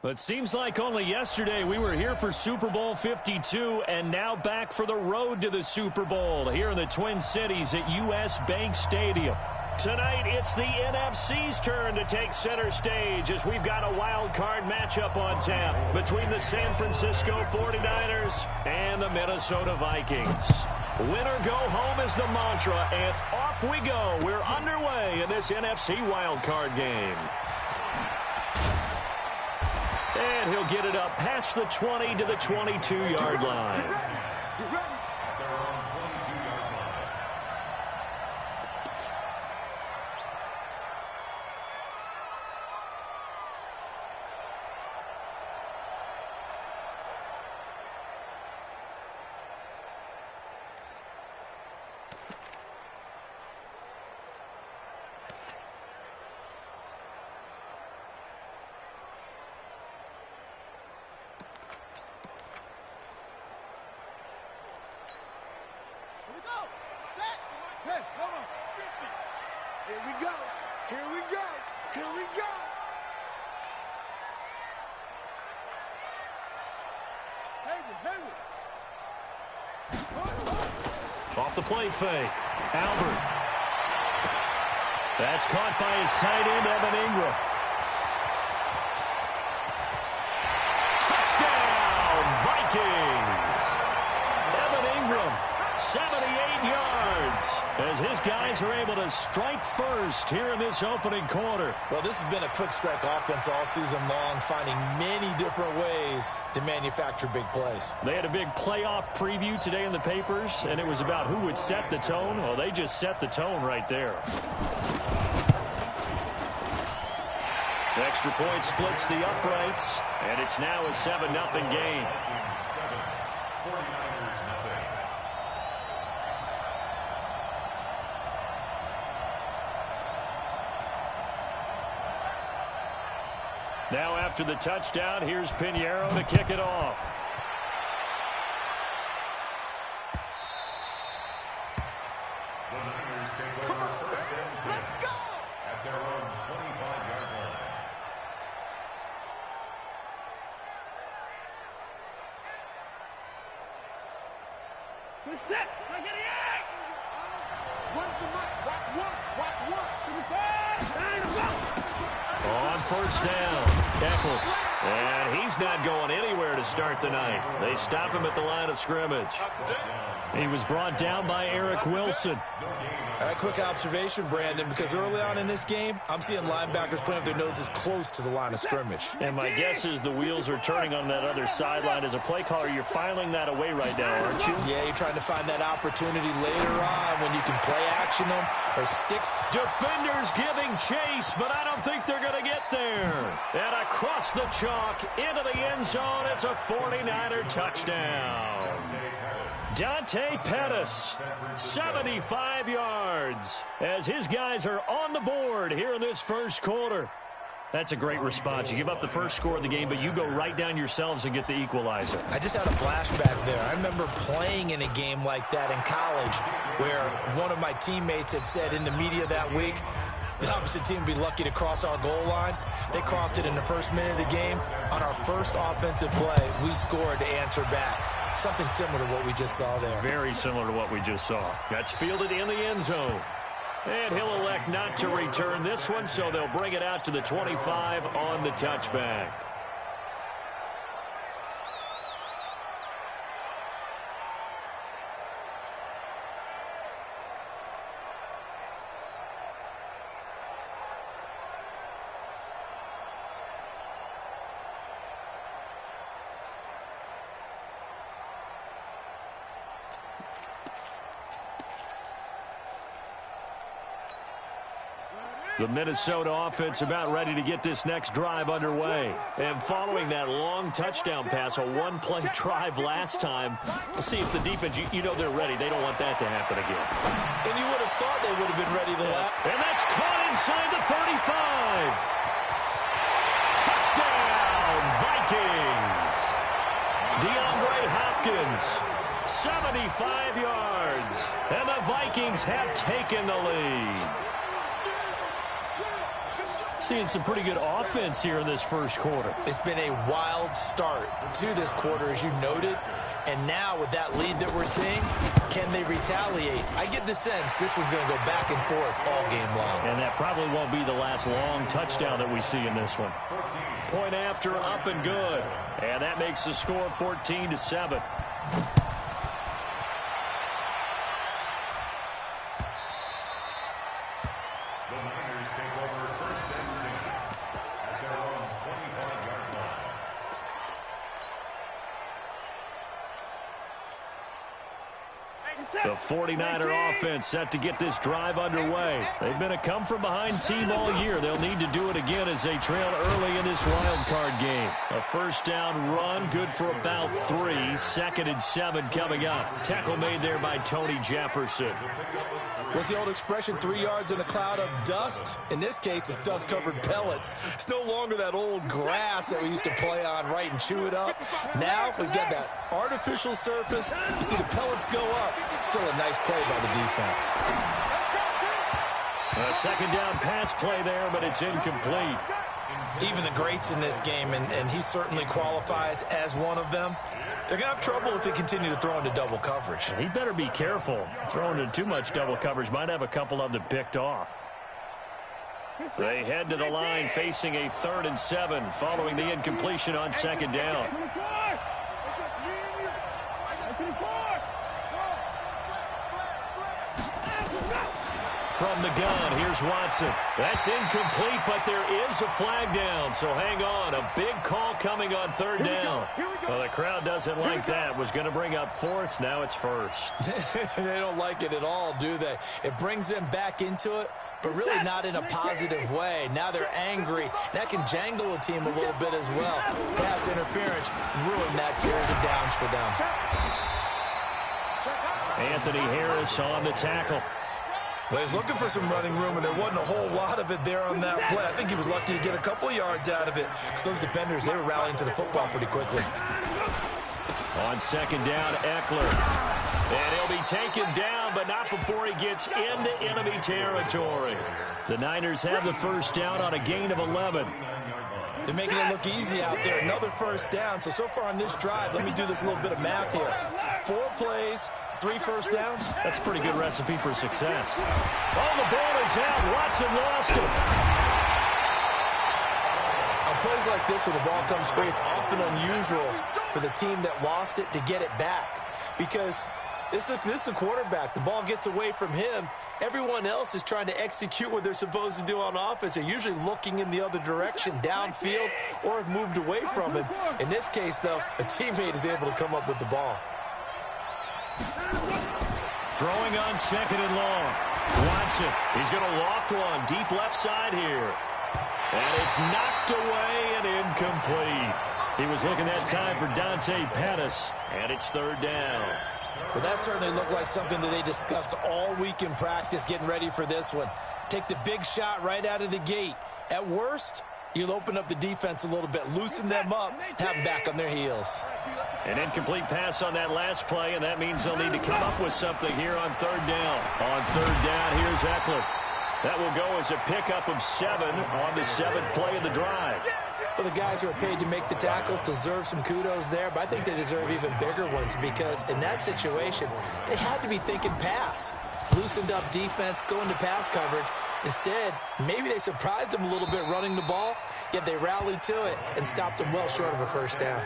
It seems like only yesterday we were here for Super Bowl 52 and now back for the road to the Super Bowl here in the Twin Cities at U.S. Bank Stadium. Tonight, it's the NFC's turn to take center stage as we've got a wild card matchup on tap between the San Francisco 49ers and the Minnesota Vikings. Winner go home is the mantra, and off we go. We're underway in this NFC wild card game. And he'll get it up past the 20 to the 22-yard line. Off the play fake. Albert. That's caught by his tight end, Evan Ingram. Touchdown, Vikings! Evan Ingram, 78 yards, as his guys are able to strike first here in this opening quarter. Well, this has been a quick strike offense all season long, finding many different ways to manufacture big plays. They had a big playoff preview today in the papers, and it was about who would set the tone. Well, they just set the tone right there. The extra point splits the uprights, and it's now a 7-0 game. Now after the touchdown, here's Pinheiro to kick it off. The Niners take over first and 10 at their own 25-yard line. Good set. Like it is. One's the mic. Watch one. Watch one. On first down, Eccles. And he's not going anywhere to start the night. They stop him at the line of scrimmage. He was brought down by Eric Wilson. A quick observation, Brandon, because early on in this game, I'm seeing linebackers playing with their noses close to the line of scrimmage. And my guess is the wheels are turning on that other sideline. As a play caller, you're filing that away right now, aren't you? Yeah, you're trying to find that opportunity later on when you can play action them or stick. Defenders giving chase, but I don't think they're going to get there. And across the chalk into the end zone, it's a 49er touchdown. Dante Pettis, 75 yards, as his guys are on the board here in this first quarter. That's a great response. You give up the first score of the game, but you go right down yourselves and get the equalizer. I just had a flashback there. I remember playing in a game like that in college where one of my teammates had said in the media that week, the opposite team would be lucky to cross our goal line. They crossed it in the first minute of the game. On our first offensive play, we scored to answer back. Something similar to what we just saw there. Very similar to what we just saw. That's fielded in the end zone. And he'll elect not to return this one, so they'll bring it out to the 25 on the touchback. The Minnesota offense about ready to get this next drive underway. And following that long touchdown pass, a one-play drive last time, we'll see if the defense, you know they're ready. They don't want that to happen again. And you would have thought they would have been ready the last. And that's caught inside the 35. Touchdown, Vikings. DeAndre Hopkins, 75 yards. And the Vikings have taken the lead. Seeing some pretty good offense here in this first quarter. It's been a wild start to this quarter, as you noted. And now with that lead that we're seeing, can they retaliate? I get the sense this one's going to go back and forth all game long. And that probably won't be the last long touchdown that we see in this one. Point after, up and good. And that makes the score 14-7. The 49er offense set to get this drive underway. They've been a come-from-behind team all year. They'll need to do it again as they trail early in this wild card game. A first down run, good for about 3. 2nd and 7 coming up. Tackle made there by Tony Jefferson. What's the old expression, 3 yards in a cloud of dust? In this case, it's dust-covered pellets. It's no longer that old grass that we used to play on, right, and chew it up. Now we've got that artificial surface. You see the pellets go up. Still a nice play by the defense. A second down pass play there, but it's incomplete. Even the greats in this game, and he certainly qualifies as one of them, they're going to have trouble if they continue to throw into double coverage. He better be careful. Throwing into too much double coverage might have a couple of them picked off. They head to the line facing a 3rd and 7 following the incompletion on 2nd down. From the gun, here's Watson. That's incomplete, but there is a flag down, so hang on. A big call coming on 3rd down. Well, the crowd doesn't like that. Was going to bring up 4th, now it's 1st. They don't like it at all, do they? It brings them back into it, but really not in a positive way. Now they're angry. That can jangle a team a little bit as well. Pass interference ruined that series of downs for them. Anthony Harris on the tackle. Well, he was looking for some running room, and there wasn't a whole lot of it there on that play. I think he was lucky to get a couple of yards out of it, because those defenders, they were rallying to the football pretty quickly. On 2nd down, Eckler. And he'll be taken down, but not before he gets into enemy territory. The Niners have the first down on a gain of 11. They're making it look easy out there. Another first down. So far on this drive, let me do this little bit of math here. 4 plays, 3 first downs. That's a pretty good recipe for success. Oh, the ball is out. Watson lost it. On plays like this where the ball comes free, it's often unusual for the team that lost it to get it back. Because this is the quarterback. The ball gets away from him. Everyone else is trying to execute what they're supposed to do on offense. They're usually looking in the other direction, downfield, or have moved away from him. In this case, though, a teammate is able to come up with the ball. Throwing on 2nd and long. Watson, he's going to loft one deep left side here. And it's knocked away and incomplete. He was looking that time for Dante Pettis, and it's 3rd down. Well, that certainly looked like something that they discussed all week in practice getting ready for this one. Take the big shot right out of the gate. At worst, you'll open up the defense a little bit, loosen them up, have them back on their heels. An incomplete pass on that last play, and that means they'll need to come up with something here on 3rd down. On 3rd down, here's Eckler. That will go as a pickup of 7 on the 7th play of the drive. Well, the guys who are paid to make the tackles deserve some kudos there, but I think they deserve even bigger ones because in that situation, they had to be thinking pass. Loosened up defense, going to pass coverage. Instead, maybe they surprised them a little bit running the ball, yet they rallied to it and stopped them well short of a first down.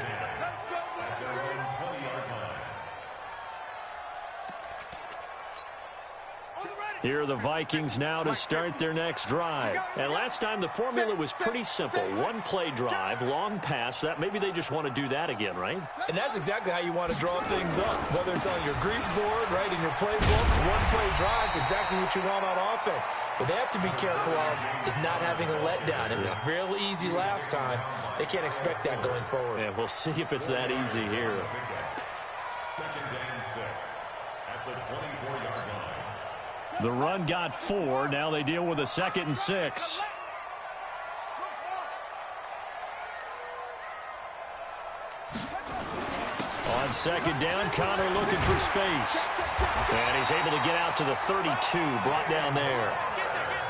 Here are the Vikings now to start their next drive. And last time the formula was pretty simple. 1-play drive, long pass. That maybe they just want to do that again, right? And that's exactly how you want to draw things up. Whether it's on your grease board, right, in your playbook, 1-play drive is exactly what you want on offense. What they have to be careful of is not having a letdown. It was real easy last time. They can't expect that going forward. Yeah, we'll see if it's that easy here. 2nd and 6 at the 24-yard line. The run got 4. Now they deal with a 2nd and 6. On 2nd down, Connor looking for space. And he's able to get out to the 32, brought down there.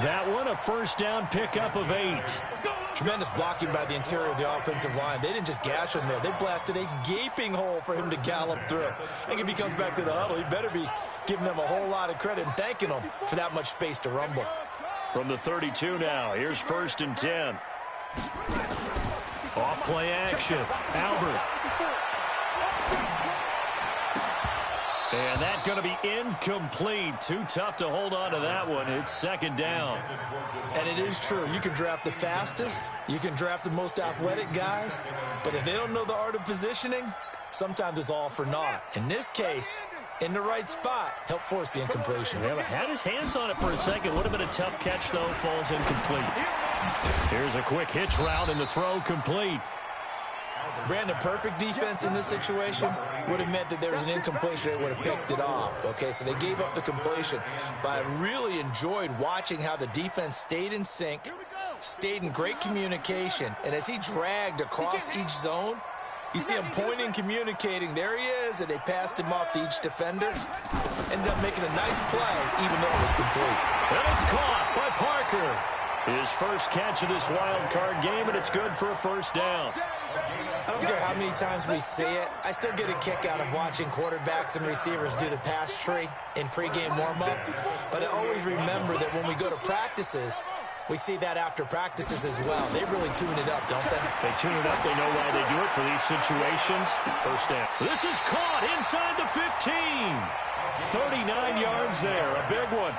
That one, a first down pickup of 8. Tremendous blocking by the interior of the offensive line. They didn't just gash him there. They blasted a gaping hole for him to gallop through. I think if he comes back to the huddle, he better be giving them a whole lot of credit and thanking them for that much space to rumble. From the 32 now, here's 1st and 10. Off play action. Albert. And that's going to be incomplete. Too tough to hold on to that one. It's 2nd down. And it is true. You can draft the fastest. You can draft the most athletic guys. But if they don't know the art of positioning, sometimes it's all for naught. In this case, in the right spot, help force the incompletion. Yeah, had his hands on it for a second. Would have been a tough catch, though. Falls incomplete. Here's a quick hitch route, and the throw complete. Brandon, perfect defense in this situation would have meant that there was an incompletion. They would have picked it off. Okay, so they gave up the completion. But I really enjoyed watching how the defense stayed in sync, stayed in great communication, and as he dragged across each zone, you see him pointing, communicating. There he is, and they passed him off to each defender. Ended up making a nice play, even though it was complete. And it's caught by Parker. His first catch of this wild card game, and it's good for a 1st down. I don't care how many times we see it. I still get a kick out of watching quarterbacks and receivers do the pass tree in pregame warm-up. But I always remember that when we go to practices, we see that after practices as well. They really tune it up, don't they? They tune it up. They know why they do it for these situations. 1st down. This is caught inside the 15. 39 yards there. A big one.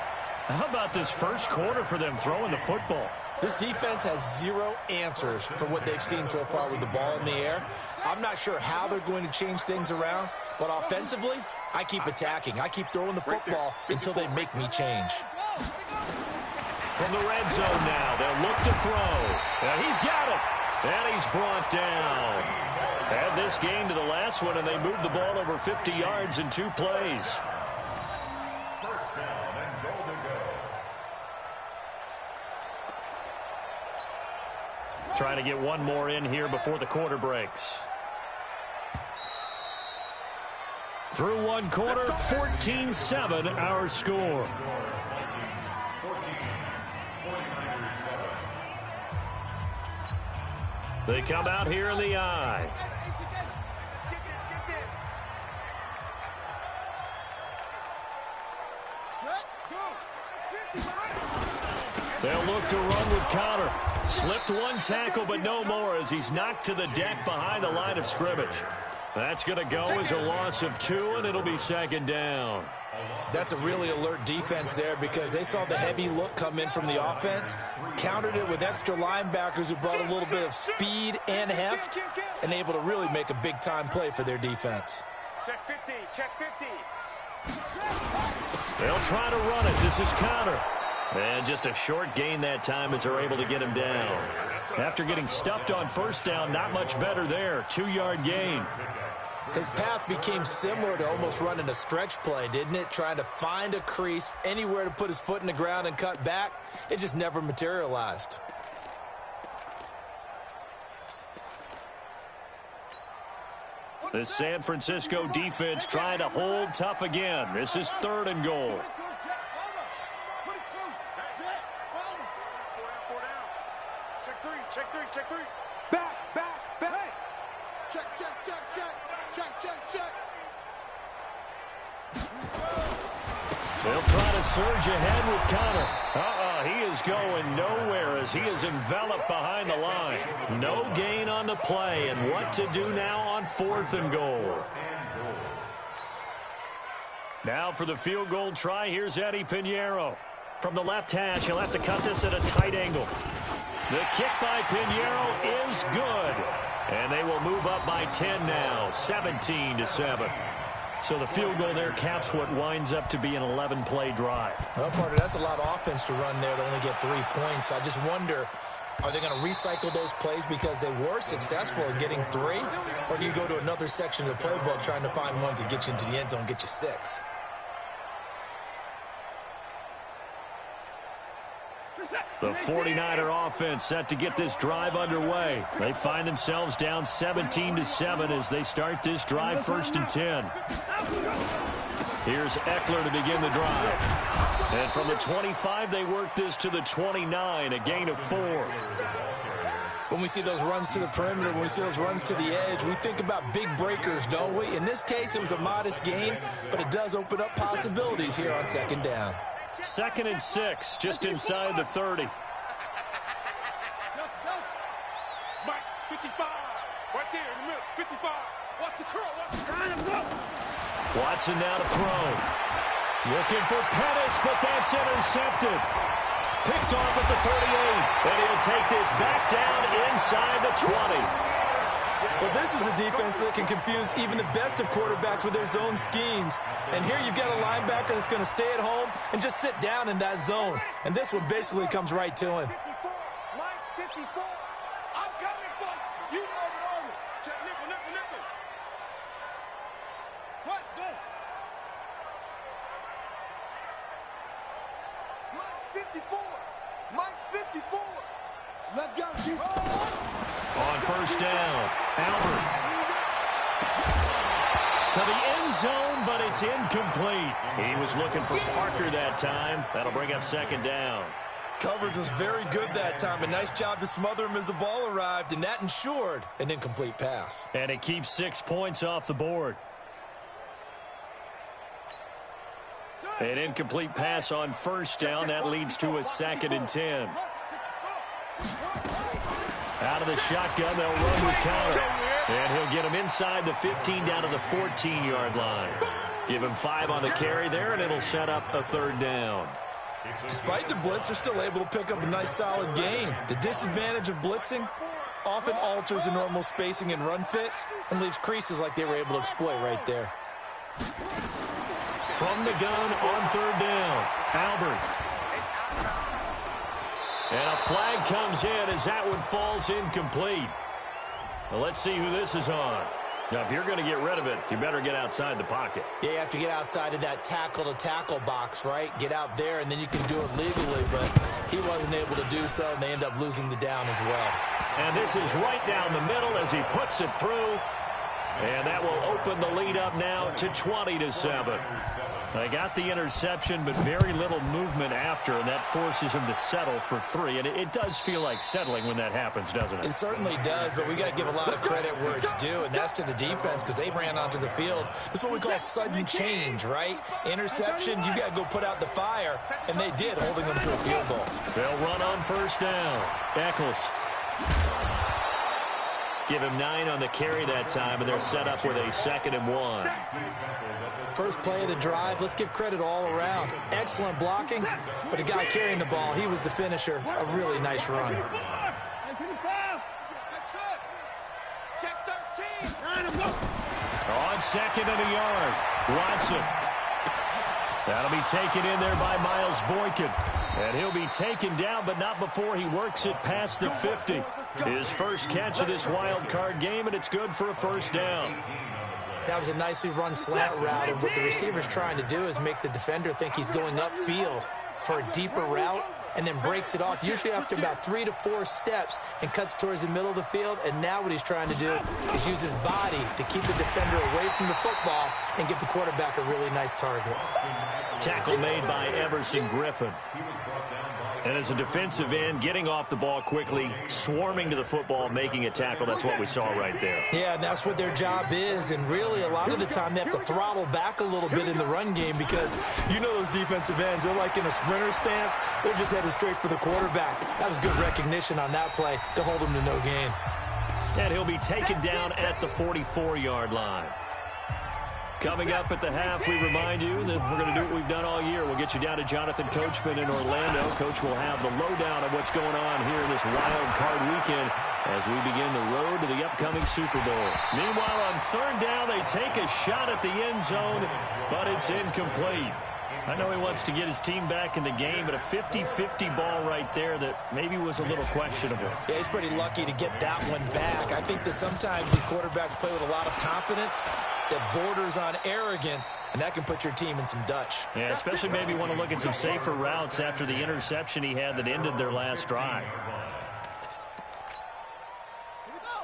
How about this first quarter for them throwing the football? This defense has zero answers for what they've seen so far with the ball in the air. I'm not sure how they're going to change things around, but offensively, I keep attacking. I keep throwing the football until they make me change. From the red zone now, they'll look to throw. And he's got it. And he's brought down. Add this game to the last one, and they moved the ball over 50 yards in 2 plays. First down and goal to go. Trying to get one more in here before the quarter breaks. Through 1 quarter, 14-7 our score. They come out here in the eye. They'll look to run with Connor. Slipped one tackle, but no more as he's knocked to the deck behind the line of scrimmage. That's going to go as a loss of 2, and it'll be 2nd down. That's a really alert defense there because they saw the heavy look come in from the offense, countered it with extra linebackers who brought a little bit of speed and heft, and able to really make a big-time play for their defense. Check 50, check 50. They'll try to run it. This is Connor. And just a short gain that time as they're able to get him down. After getting stuffed on 1st down, not much better there. 2-yard gain. His path became similar to almost running a stretch play, didn't it? Trying to find a crease, anywhere to put his foot in the ground and cut back. It just never materialized. The San Francisco defense trying to hold tough again. This is 3rd and goal. Check 3, check 3. Back, back, back. Check, check, check, check. Check, check, check. They'll try to surge ahead with Connor. He is going nowhere as he is enveloped behind the line. No gain on the play, and what to do now on 4th and goal. Now for the field goal try, here's Eddie Pinheiro. From the left hash, he'll have to cut this at a tight angle. The kick by Pinheiro is good. And they will move up by 10 now, 17-7. So the field goal there caps what winds up to be an 11-play drive. Well, partner, that's a lot of offense to run there to only get 3 points. I just wonder, are they going to recycle those plays because they were successful in getting 3? Or do you go to another section of the playbook trying to find ones that get you into the end zone and get you 6? The 49er offense set to get this drive underway. They find themselves down 17-7 as they start this drive 1st and 10. Here's Eckler to begin the drive. And from the 25, they work this to the 29, a gain of 4. When we see those runs to the perimeter, when we see those runs to the edge, we think about big breakers, don't we? In this case, it was a modest gain, but it does open up possibilities here on second down. 2nd and 6, just inside the 30. Mike, 55. Right there in the middle, 55. Watch the curl, watch the curl. Watson now to throw. Looking for Pettis, but that's intercepted. Picked off at the 38, and he'll take this back down inside the 20. Well, this is a defense that can confuse even the best of quarterbacks with their zone schemes. And here you've got a linebacker that's going to stay at home and just sit down in that zone. And this one basically comes right to him. 54, Mike, 54. I'm coming for you. You know the order. Check, nickel. What? Go. Mike, 54. Mike, 54. Let's go. On first down, Albert. To the end zone, but it's incomplete. He was looking for Parker that time. That'll bring up second down. Coverage was very good that time. A nice job to smother him as the ball arrived, and that ensured an incomplete pass. And it keeps 6 points off the board. An incomplete pass on first down. That leads to a 2nd and 10. Out of the shotgun, they'll run with counter. And he'll get him inside the 15 down to the 14-yard line. Give him 5 on the carry there, and it'll set up a 3rd down. Despite the blitz, they're still able to pick up a nice solid gain. The disadvantage of blitzing often alters the normal spacing and run fits and leaves creases like they were able to exploit right there. From the gun on 3rd down, Albert. And a flag comes in as that one falls incomplete. Well, let's see who this is on. Now, if you're going to get rid of it, you better get outside the pocket. Yeah, you have to get outside of that tackle-to-tackle box, right? Get out there, and then you can do it legally, but he wasn't able to do so, and they end up losing the down as well. And this is right down the middle as he puts it through. And that will open the lead up now to 20-7. They got the interception, but very little movement after, and that forces him to settle for 3. And it does feel like settling when that happens, doesn't it? It certainly does, but we got to give a lot of credit where it's due, and that's to the defense because they ran onto the field. This is what we call sudden change, right? Interception, you got to go put out the fire, and they did, holding them to a field goal. They'll run on first down. Eccles. Give him 9 on the carry that time, and they're set up with a 2nd and 1. First play of the drive, let's give credit all around. Excellent blocking, but the guy carrying the ball, he was the finisher. A really nice run. On 2nd and a yard, Watson. That'll be taken in there by Miles Boykin. And he'll be taken down, but not before he works it past the 50. His first catch of this wild card game, and it's good for a first down. That was a nicely run slant route, and what the receiver's trying to do is make the defender think he's going upfield for a deeper route, and then breaks it off, usually after about 3 to 4 steps, and cuts towards the middle of the field. And now what he's trying to do is use his body to keep the defender away from the football and give the quarterback a really nice target. Tackle made by Everson Griffin. And as a defensive end, getting off the ball quickly, swarming to the football, making a tackle, that's what we saw right there. Yeah, and that's what their job is. And really, a lot of the time, they have to throttle back a little bit in the run game because you know those defensive ends, they're like in a sprinter stance. They're just headed straight for the quarterback. That was good recognition on that play to hold him to no gain. And he'll be taken down at the 44-yard line. Coming up at the half, we remind you that we're going to do what we've done all year. We'll get you down to Jonathan Coachman in Orlando. Coach will have the lowdown of what's going on here in this wild card weekend as we begin the road to the upcoming Super Bowl. Meanwhile, on 3rd down, they take a shot at the end zone, but it's incomplete. I know he wants to get his team back in the game, but a 50-50 ball right there that maybe was a little questionable. Yeah, he's pretty lucky to get that one back. I think that sometimes these quarterbacks play with a lot of confidence that borders on arrogance, and that can put your team in some Dutch. Yeah, especially maybe want to look at some safer routes after the interception he had that ended their last drive.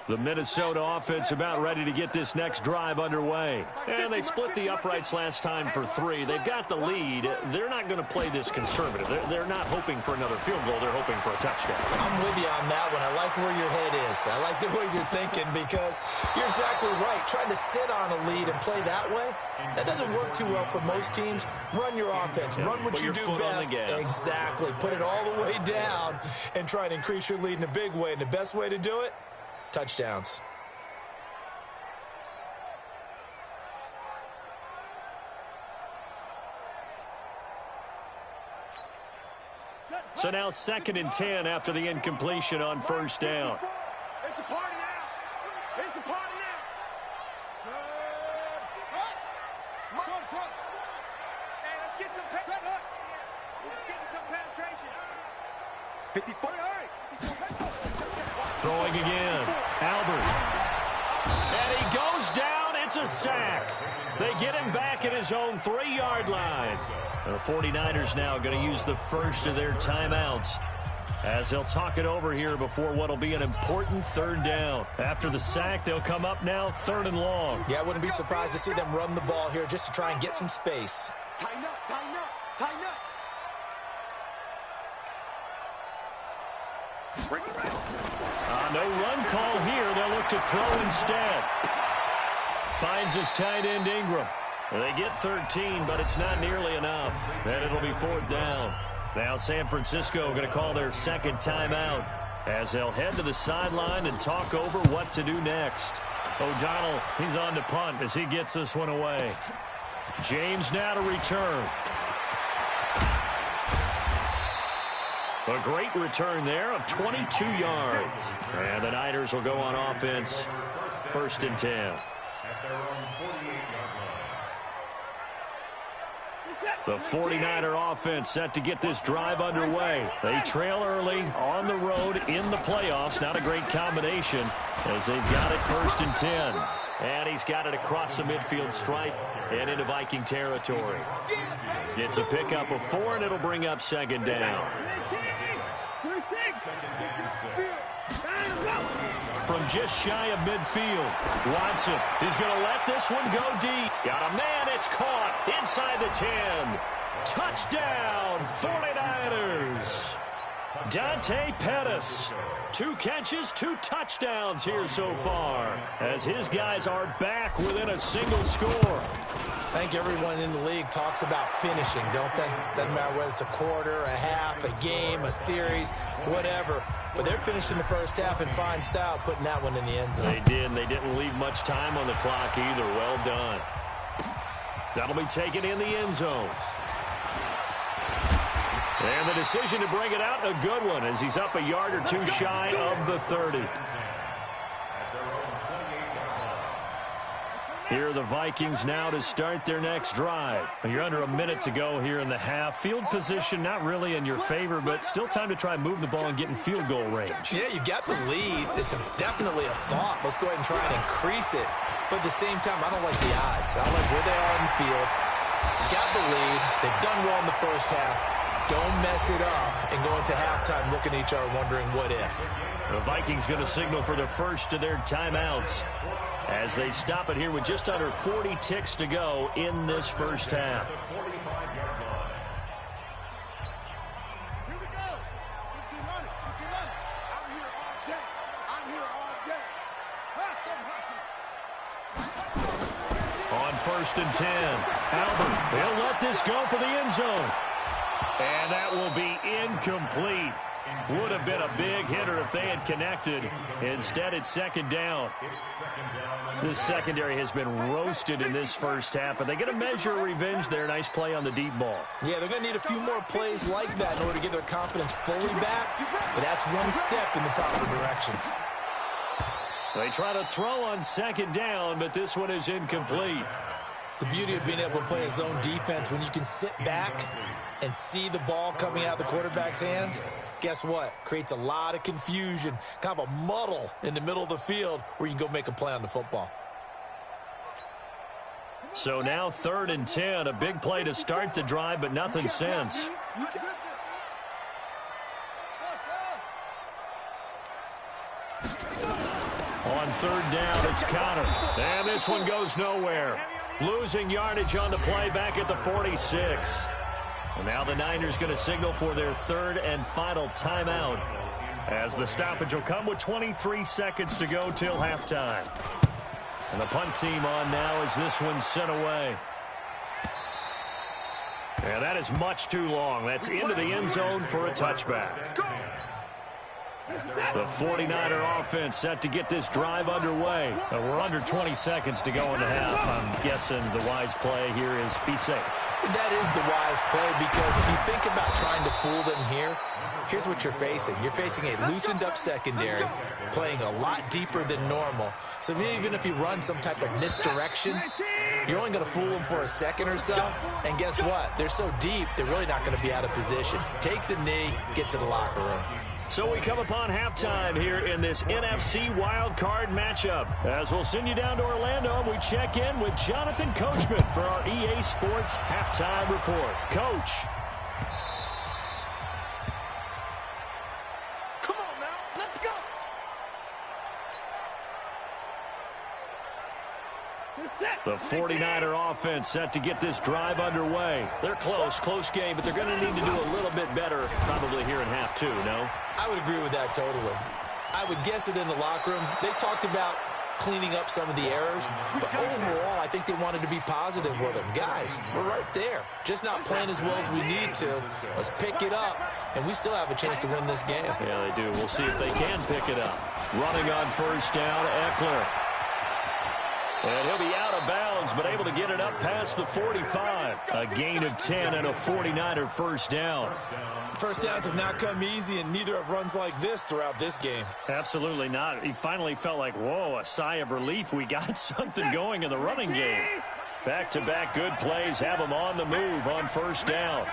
The Minnesota offense about ready to get this next drive underway. And they split the uprights last time for 3. They've got the lead. They're not going to play this conservative. They're not hoping for another field goal. They're hoping for a touchdown. I'm with you on that one. I like where your head is. I like the way you're thinking because you're exactly right. Trying to sit on a lead and play that way, that doesn't work too well for most teams. Run your offense. Run what you do best. Exactly. Put it all the way down and try and increase your lead in a big way. And the best way to do it, touchdowns. So now 2nd and 10 after the incompletion on first down. It's a party now. It's a party now. Hey, let's get some penetration. 54. Throwing again. Albert. And he goes down. It's a sack. They get him back at his own 3-yard line. The 49ers now going to use the first of their timeouts as they'll talk it over here before what will be an important 3rd down. After the sack, they'll come up now 3rd and long. Yeah, I wouldn't be surprised to see them run the ball here just to try and get some space. Tighten up, tighten up, tighten up. No run call here. They'll look to throw instead. Finds his tight end Ingram. They get 13, but it's not nearly enough. And it'll be 4th down. Now San Francisco going to call their 2nd timeout as they'll head to the sideline and talk over what to do next. O'Donnell, he's on to punt as he gets this one away. James now to return. A great return there of 22 yards. And the Niners will go on offense. 1st and 10. At their own 48-yard line. The 49er offense set to get this drive underway. They trail early on the road in the playoffs. Not a great combination as they've got it 1st and 10. And he's got it across the midfield stripe and into Viking territory. It's a pickup of 4, and it'll bring up 2nd down. From just shy of midfield, Watson is going to let this one go deep. Got a man, it's caught inside the 10. Touchdown, 49ers. Dante Pettis. 2 catches, 2 touchdowns here so far as his guys are back within a single score. I think everyone in the league talks about finishing, don't they? Doesn't matter whether it's a quarter, a half, a game, a series, whatever. But they're finishing the first half in fine style, putting that one in the end zone. They did, and they didn't leave much time on the clock either. Well done. That'll be taken in the end zone. And the decision to bring it out, a good one, as he's up a yard or 2 shy of the 30. Here are the Vikings now to start their next drive. You're under a minute to go here in the half. Field position not really in your favor, but still time to try and move the ball and get in field goal range. Yeah, you've got the lead. It's definitely a thought. Let's go ahead and try and increase it. But at the same time, I don't like the odds. I don't like where they are in the field. Got the lead. They've done well in the first half. Don't mess it up and go into halftime looking at each other wondering what if. The Vikings going to signal for the first of their timeouts as they stop it here with just under 40 ticks to go in this first half. Here we go. 1500. I'm here all day. I'm here all day. Hustle. On 1st and 10, Albert, they'll let this go for the end zone. And that will be incomplete. Would have been a big hitter if they had connected. Instead, it's 2nd down. This secondary has been roasted in this first half, but they get a measure of revenge there. Nice play on the deep ball. Yeah, they're going to need a few more plays like that in order to get their confidence fully back, but that's one step in the proper direction. They try to throw on 2nd down, but this one is incomplete. The beauty of being able to play a zone defense when you can sit back and see the ball coming out of the quarterback's hands, guess what? Creates a lot of confusion, kind of a muddle in the middle of the field where you can go make a play on the football. So now 3rd and 10, a big play to start the drive, but nothing since. On on third down. It's Connor. And this one goes nowhere. Losing yardage on the play back at the 46. And now the Niners going to signal for their third and final timeout, as the stoppage will come with 23 seconds to go till halftime. And the punt team on now as this one's sent away. And that is much too long. That's into the end zone for a touchback. The 49er offense set to get this drive underway. We're under 20 seconds to go in the half. I'm guessing the wise play here is be safe. That is the wise play, because if you think about trying to fool them here, here's what you're facing. You're facing a loosened up secondary, playing a lot deeper than normal. So even if you run some type of misdirection, you're only going to fool them for a second or so. And guess what? They're so deep, they're really not going to be out of position. Take the knee, get to the locker room. So we come upon halftime here in this NFC Wildcard matchup. As we'll send you down to Orlando, and we check in with Jonathan Coachman for our EA Sports Halftime Report. Coach. Come on now, let's go. The 49er offense set to get this drive underway. They're close game, but they're going to need to do a little bit better probably here in half two, no? I would agree with that totally. I would guess it in the locker room. They talked about cleaning up some of the errors, but overall, I think they wanted to be positive with them. Guys, we're right there. Just not playing as well as we need to. Let's pick it up, and we still have a chance to win this game. Yeah, they do. We'll see if they can pick it up. Running on first down, Eckler. And he'll be out of bounds, but able to get it up past the 45. A gain of 10 and a 49er first down. First downs have not come easy, and neither have runs like this throughout this game. Absolutely not. He finally felt like, whoa, a sigh of relief. We got something going in the running game. Back-to-back good plays have him on the move on first down.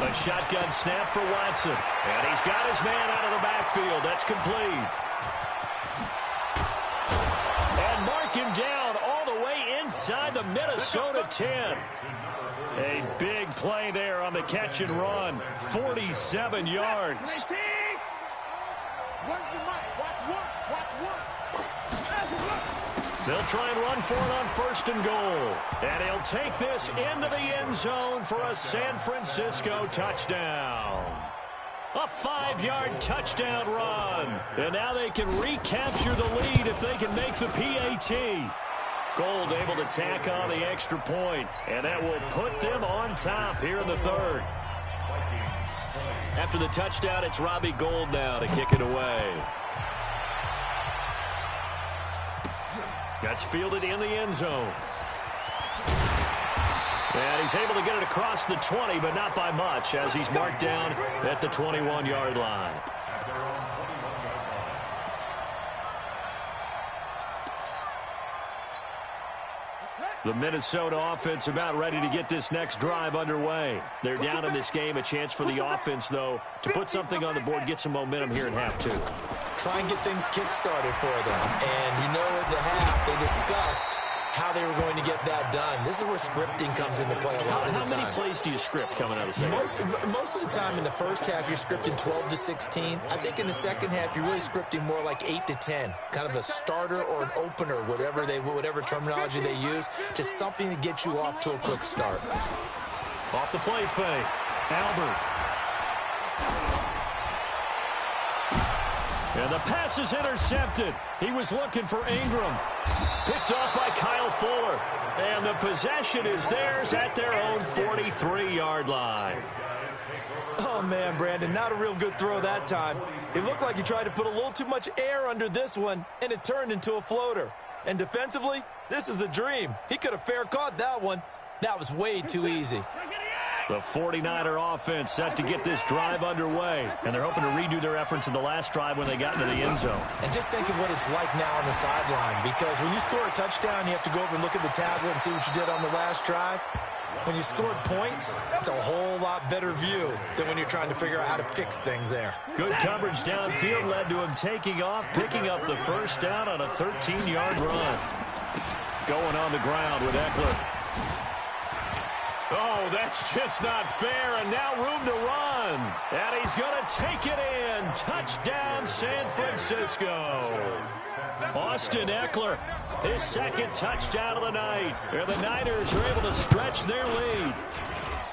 A shotgun snap for Watson. And he's got his man out of the backfield. That's complete. And mark him down all the way inside the Minnesota 10. A big play there on the catch and run. 47 yards. They'll try and run for it on first and goal. And he'll take this into the end zone for a San Francisco touchdown. A 5-yard touchdown run. And now they can recapture the lead if they can make the PAT. Gold able to tack on the extra point, and that will put them on top here in the third. After the touchdown, it's Robbie Gould now to kick it away. That's fielded in the end zone. And he's able to get it across the 20, but not by much, as he's marked down at the 21-yard line. The Minnesota offense about ready to get this next drive underway. They're down in this game. A chance for the offense, though, to put something on the board, get some momentum here in half two. Try and get things kick-started for them. And you know at the half, they discussed how they were going to get that done. This is where scripting comes into play a lot of the time. How many plays do you script coming out of the second? Most of the time in the first half, you're scripting 12 to 16. I think in the second half, you're really scripting more like 8 to 10. Kind of a starter or an opener, whatever terminology they use. Just something to get you off to a quick start. Off the play fake. Albert. And the pass is intercepted. He was looking for Ingram. Picked off by Kyle Fuller. And the possession is theirs at their own 43-yard line. Oh, man, Brandon, not a real good throw that time. It looked like he tried to put a little too much air under this one, and it turned into a floater. And defensively, this is a dream. He could have fair caught that one. That was way too easy. The 49er offense set to get this drive underway. And they're hoping to redo their efforts in the last drive when they got into the end zone. And just think of what it's like now on the sideline. Because when you score a touchdown, you have to go over and look at the tablet and see what you did on the last drive. When you scored points, it's a whole lot better view than when you're trying to figure out how to fix things there. Good coverage downfield led to him taking off, picking up the first down on a 13-yard run. Going on the ground with Eckler. Oh, that's just not fair, and now room to run. And he's going to take it in. Touchdown, San Francisco. Austin Eckler, his second touchdown of the night. And the Niners are able to stretch their lead.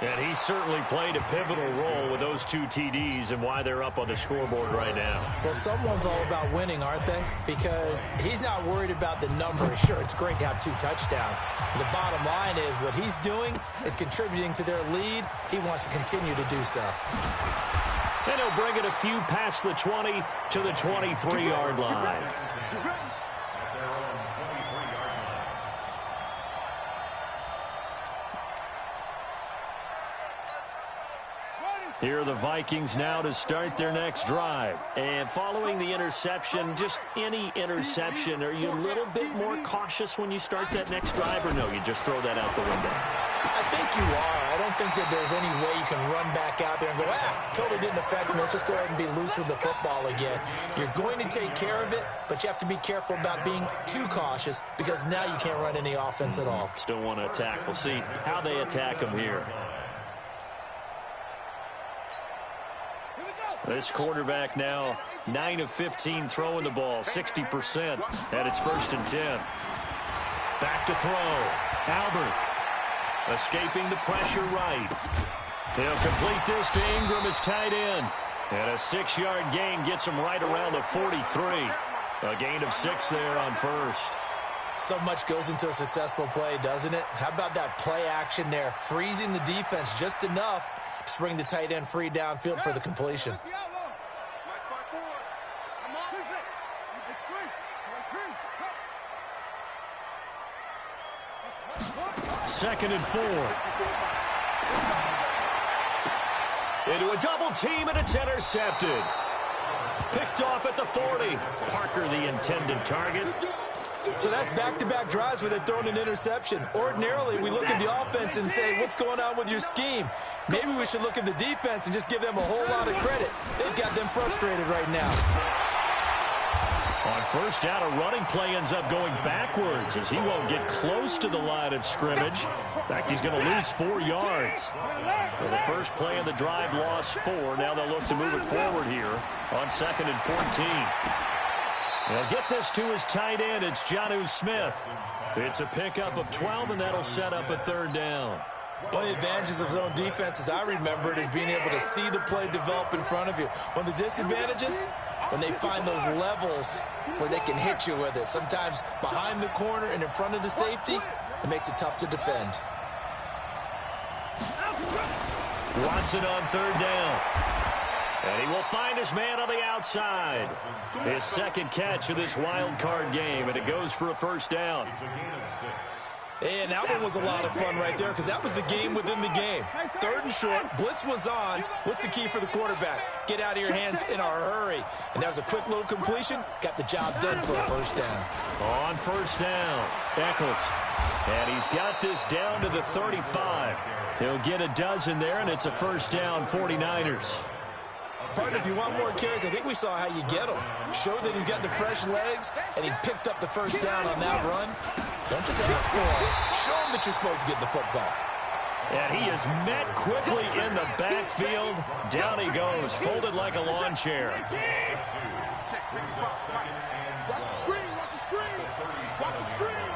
And he certainly played a pivotal role with those 2 TDs and why they're up on the scoreboard right now. Well, someone's all about winning, aren't they? Because he's not worried about the number. Sure, it's great to have 2 touchdowns. But the bottom line is what he's doing is contributing to their lead. He wants to continue to do so. And he'll bring it a few past the 20 to the 23-yard line. Here are the Vikings now to start their next drive. And following the interception, just any interception, are you a little bit more cautious when you start that next drive, or no, you just throw that out the window? I think you are. I don't think that there's any way you can run back out there and go, totally didn't affect me. Let's just go ahead and be loose with the football again. You're going to take care of it, but you have to be careful about being too cautious because now you can't run any offense at all. Still want to attack. We'll see how they attack them here. This quarterback now 9 of 15 throwing the ball, 60%, and it's 1st and 10. Back to throw. Albert escaping the pressure right. He'll complete this to Ingram as tight end. And a 6-yard gain gets him right around the 43. A gain of 6 there on 1st. So much goes into a successful play, doesn't it? How about that play action there, freezing the defense just enough to bring the tight end free downfield for the completion. 2nd and 4. Into a double team, and it's intercepted. Picked off at the 40. Parker, the intended target. So that's back-to-back drives where they've thrown an interception. Ordinarily, we look at the offense and say, what's going on with your scheme? Maybe we should look at the defense and just give them a whole lot of credit. They've got them frustrated right now. On 1st down, a running play ends up going backwards as he won't get close to the line of scrimmage. In fact, he's going to lose 4 yards. Well, the first play of the drive lost 4. Now they'll look to move it forward here on 2nd and 14. They'll get this to his tight end. It's Jonnu Smith. It's a pickup of 12, and that'll set up a 3rd down. One of the advantages of zone defense, as I remember it, is being able to see the play develop in front of you. One of the disadvantages, when they find those levels where they can hit you with it. Sometimes behind the corner and in front of the safety, it makes it tough to defend. Watson on 3rd down. And he will find his man on the outside. His 2nd catch of this wild card game, and it goes for a 1st down. And that one was a lot of fun right there because that was the game within the game. 3rd and short, blitz was on. What's the key for the quarterback? Get out of your hands in a hurry. And that was a quick little completion. Got the job done for a 1st down. On 1st down, Eccles. And he's got this down to the 35. He'll get a dozen there, and it's a 1st down, 49ers. Partner, if you want more carries, I think we saw how you get them. Showed that he's got the fresh legs, and he picked up the 1st down on that run. Don't just ask for it. Show him that you're supposed to get the football. And he is met quickly in the backfield. Down he goes, folded like a lawn chair. Watch the screen, watch the screen. Watch the screen.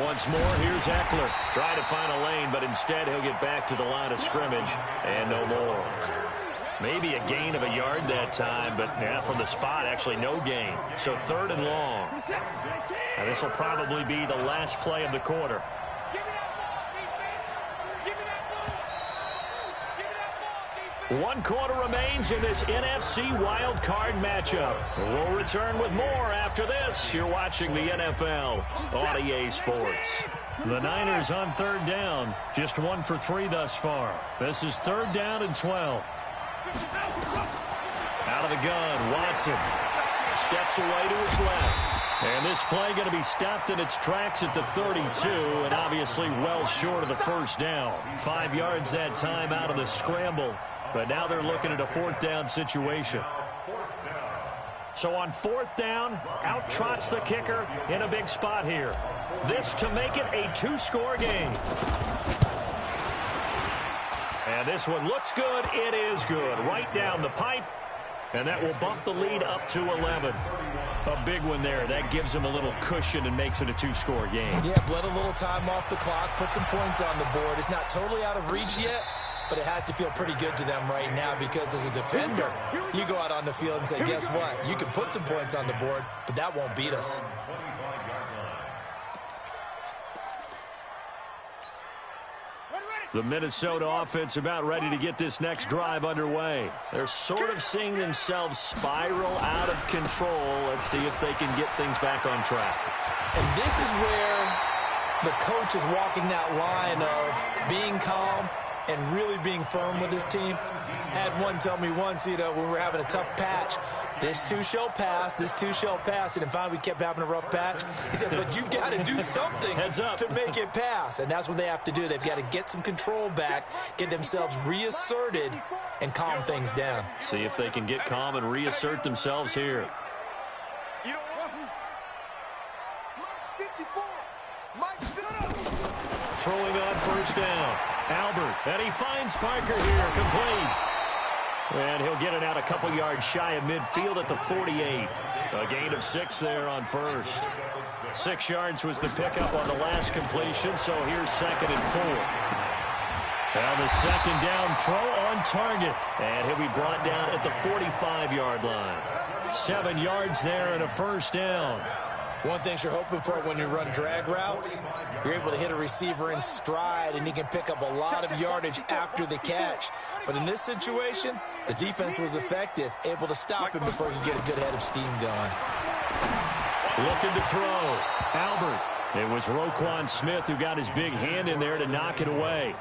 Once more, here's Eckler. Trying to find a lane, but instead he'll get back to the line of scrimmage. And no more. Maybe a gain of a yard that time, but from the spot, actually no gain. So 3rd and long. Now this will probably be the last play of the quarter. One quarter remains in this NFC wildcard matchup. We'll return with more after this. You're watching the NFL on EA Sports. The Niners on 3rd down. Just 1 for 3 thus far. This is 3rd down and 12. Out of the gun, Watson steps away to his left. And this play going to be stopped in its tracks at the 32, and obviously well short of the 1st down. 5 yards that time out of the scramble, but now they're looking at a 4th down situation. So on 4th down, out trots the kicker in a big spot here. This to make it a 2-score game. And this one looks good. It is good. Right down the pipe. And that will bump the lead up to 11. A big one there. That gives them a little cushion and makes it a two-score game. Yeah, bled a little time off the clock, put some points on the board. It's not totally out of reach yet, but it has to feel pretty good to them right now because as a defender, you go out on the field and say, guess what? You can put some points on the board, but that won't beat us. The Minnesota offense about ready to get this next drive underway. They're sort of seeing themselves spiral out of control. Let's see if they can get things back on track. And this is where the coach is walking that line of being calm and really being firm with his team. Had one tell me once, when we were having a tough patch, this too shall pass, this too shall pass. And finally we kept having a rough patch. He said, but you've got to do something to make it pass. And that's what they have to do. They've got to get some control back, get themselves reasserted, and calm things down. See if they can get calm and reassert themselves here. Throwing on first down. Albert, and he finds Parker here, complete. And he'll get it out a couple yards shy of midfield at the 48. A gain of 6 there on first. 6 yards was the pickup on the last completion, so here's 2nd and 4. Now the second down throw on target. And he'll be brought down at the 45-yard line. 7 yards there and a first down. One thing you're hoping for when you run drag routes, you're able to hit a receiver in stride, and he can pick up a lot of yardage after the catch. But in this situation, the defense was effective, able to stop him before he could get a good head of steam going. Looking to throw. Albert. It was Roquan Smith who got his big hand in there to knock it away.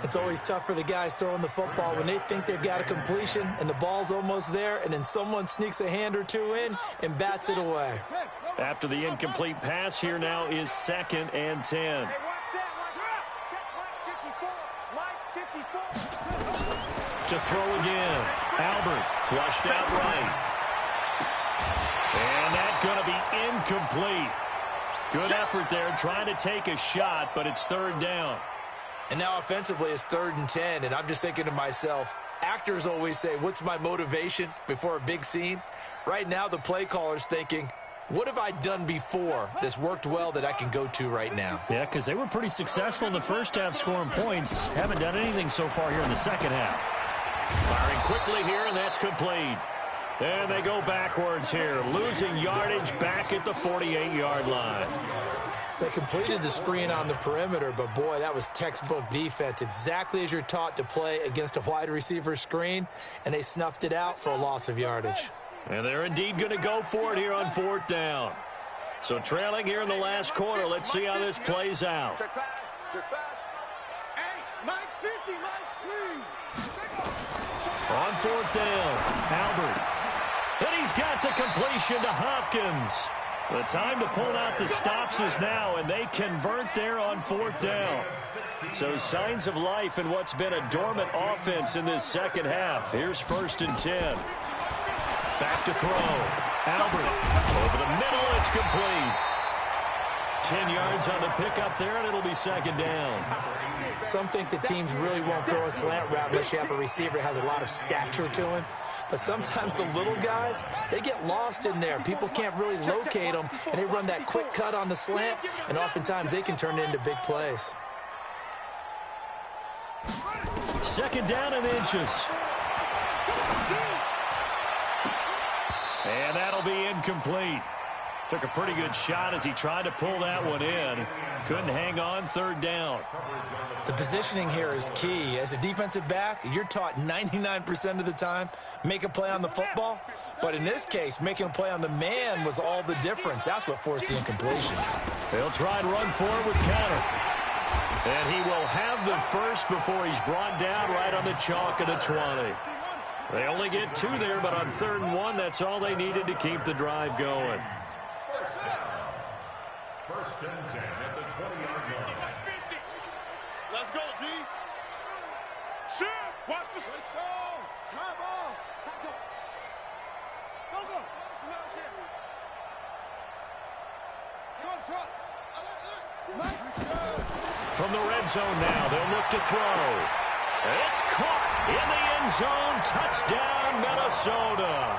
It's always tough for the guys throwing the football when they think they've got a completion and the ball's almost there, and then someone sneaks a hand or two in and bats it away. After the incomplete pass, here now is 2nd and 10. To throw again. Albert flushed out right. And that's going to be incomplete. Good effort there, trying to take a shot, but it's 3rd down. And now offensively it's 3rd and 10, and I'm just thinking to myself, actors always say, what's my motivation before a big scene? Right now the play caller's thinking, what have I done before that's worked well that I can go to right now? Yeah, because they were pretty successful in the first half scoring points. Haven't done anything so far here in the second half. Firing quickly here, and that's complete. And they go backwards here, losing yardage back at the 48-yard line. They completed the screen on the perimeter, but boy, that was textbook defense. Exactly as you're taught to play against a wide receiver screen, and they snuffed it out for a loss of yardage. And they're indeed going to go for it here on 4th down. So trailing here in the last quarter, let's see how this plays out. Check pass. Hey, Mike's 50, Mike's 3. On 4th down, Albert. And he's got the completion to Hopkins. The time to pull out the stops is now, and they convert there on 4th down. So signs of life in what's been a dormant offense in this second half. Here's 1st and 10. Back to throw. Albert. Over the middle, it's complete. 10 yards on the pickup there, and it'll be 2nd down. Some think the teams really won't throw a slant route unless you have a receiver that has a lot of stature to him. But sometimes the little guys, they get lost in there. People can't really locate them, and they run that quick cut on the slant, and oftentimes they can turn it into big plays. 2nd down and inches. And that'll be incomplete. Took a pretty good shot as he tried to pull that one in. Couldn't hang on, 3rd down. The positioning here is key. As a defensive back, you're taught 99% of the time, make a play on the football. But in this case, making a play on the man was all the difference. That's what forced the incompletion. They'll try and run forward with counter. And he will have the first before he's brought down right on the chalk of the 20. They only get 2 there, but on 3rd and 1, that's all they needed to keep the drive going. 1st and 10 at the 20-yard line. Let's go, D. Shoot. Watch the show. Time ball. Go. Go. From the red zone now, they'll look to throw. It's caught in the end zone. Touchdown, Minnesota.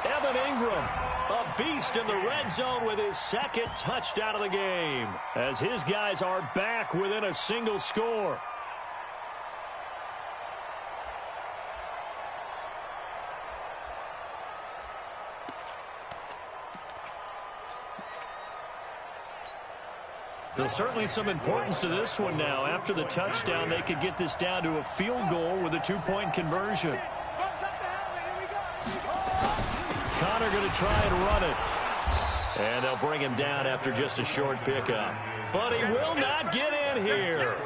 Evan Ingram, a beast in the red zone with his second touchdown of the game, as his guys are back within a single score. There's certainly some importance to this one now. After the touchdown, they could get this down to a field goal with a 2-point conversion. Connor going to try and run it. And they'll bring him down after just a short pickup. But he will not get in here.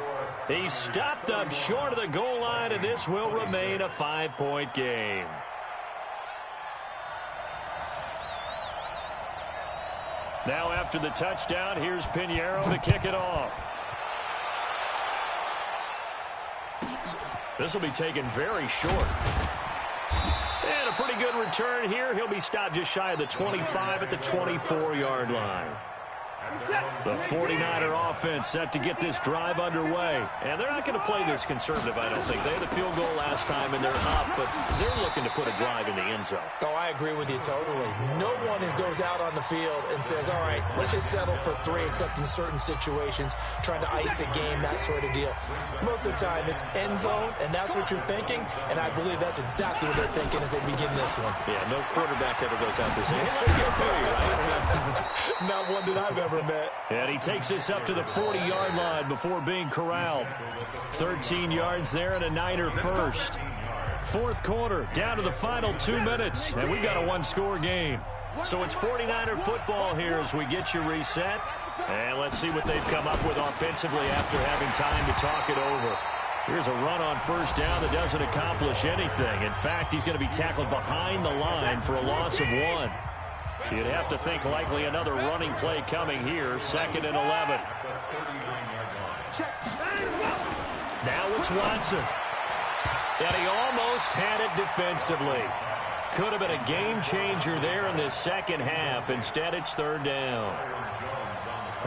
He stopped up short of the goal line, and this will remain a 5-point game. Now after the touchdown, here's Pinheiro to kick it off. This will be taken very short. And a pretty good return here. He'll be stopped just shy of the 25 at the 24-yard line. The 49er offense set to get this drive underway. And they're not going to play this conservative, I don't think. They had a field goal last time, and they're up, but they're looking to put a drive in the end zone. Oh, I agree with you totally. No one goes out on the field and says, all right, let's just settle for 3, except in certain situations, trying to ice a game, that sort of deal. Most of the time, it's end zone, and that's what you're thinking, and I believe that's exactly what they're thinking as they begin this one. Yeah, no quarterback ever goes out there saying, hey, let's get for you, right? Not one that I've ever met. And he takes this up to the 40-yard line before being corralled. 13 yards there and a Niner first. Fourth quarter, down to the final 2 minutes, and we've got a one-score game. So it's 49er football here as we get you reset. And let's see what they've come up with offensively after having time to talk it over. Here's a run on first down that doesn't accomplish anything. In fact, he's going to be tackled behind the line for a loss of 1. You'd have to think likely another running play coming here. 2nd and 11. Now it's Watson. And he almost had it defensively. Could have been a game changer there in this second half. Instead, it's 3rd down.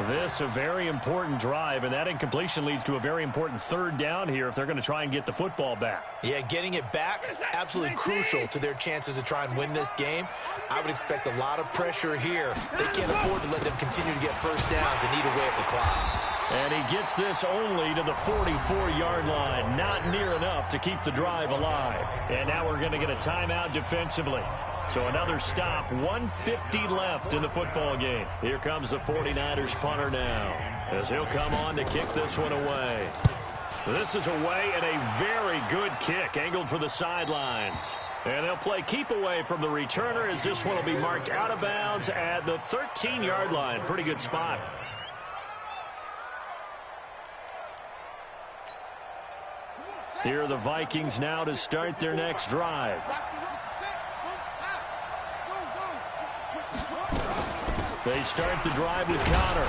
This a very important drive, and that incompletion leads to a very important 3rd down here if they're going to try and get the football back. Yeah, getting it back, absolutely crucial to their chances to try and win this game. I would expect a lot of pressure here. They can't afford to let them continue to get first downs and eat away at the clock. And he gets this only to the 44-yard line. Not near enough to keep the drive alive. And now we're going to get a timeout defensively. So another stop, 1:50 left in the football game. Here comes the 49ers punter now, as he'll come on to kick this one away. This is away and a very good kick, angled for the sidelines. And they'll play keep away from the returner, as this one will be marked out of bounds at the 13-yard line. Pretty good spot. Here are the Vikings now to start their next drive. They start the drive with Connor.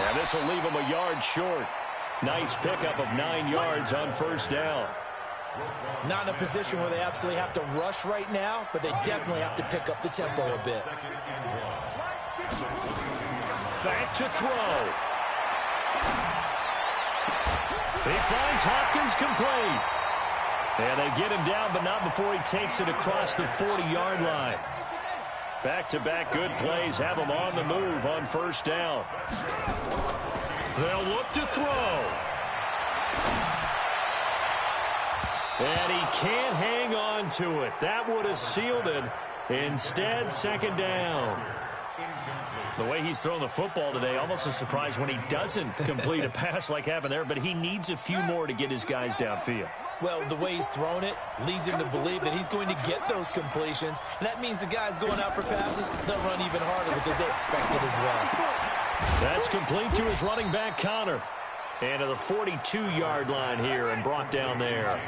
And this will leave them a yard short. Nice pickup of 9 yards on first down. Not in a position where they absolutely have to rush right now, but they definitely have to pick up the tempo a bit. Back to throw. He finds Hopkins complete. And they get him down, but not before he takes it across the 40-yard line. Back-to-back good plays have him on the move on first down. They'll look to throw. And he can't hang on to it. That would have sealed it. Instead, 2nd down. The way he's thrown the football today, almost a surprise when he doesn't complete a pass like happened there, but he needs a few more to get his guys downfield. Well, the way he's thrown it leads him to believe that he's going to get those completions. And that means the guys going out for passes, they'll run even harder because they expect it as well. That's complete to his running back, Connor. And to the 42-yard line here and brought down there.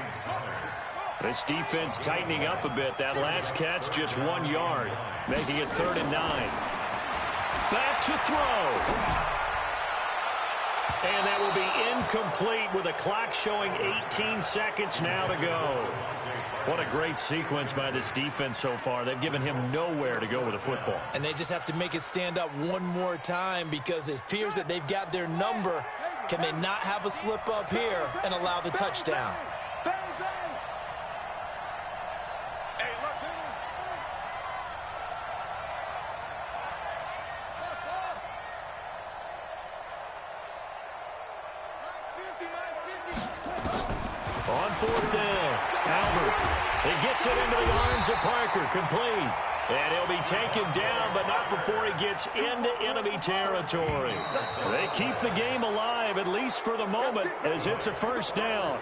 This defense tightening up a bit. That last catch just 1 yard, making it 3rd and 9. Back to throw. And that will be incomplete with a clock showing 18 seconds now to go. What a great sequence by this defense so far. They've given him nowhere to go with the football. And they just have to make it stand up one more time because it appears that they've got their number. Can they not have a slip up here and allow the touchdown? On fourth down, Albert. He gets it into the arms of Parker, complete. And he'll be taken down, but not before he gets into enemy territory. They keep the game alive, at least for the moment, as it's a first down.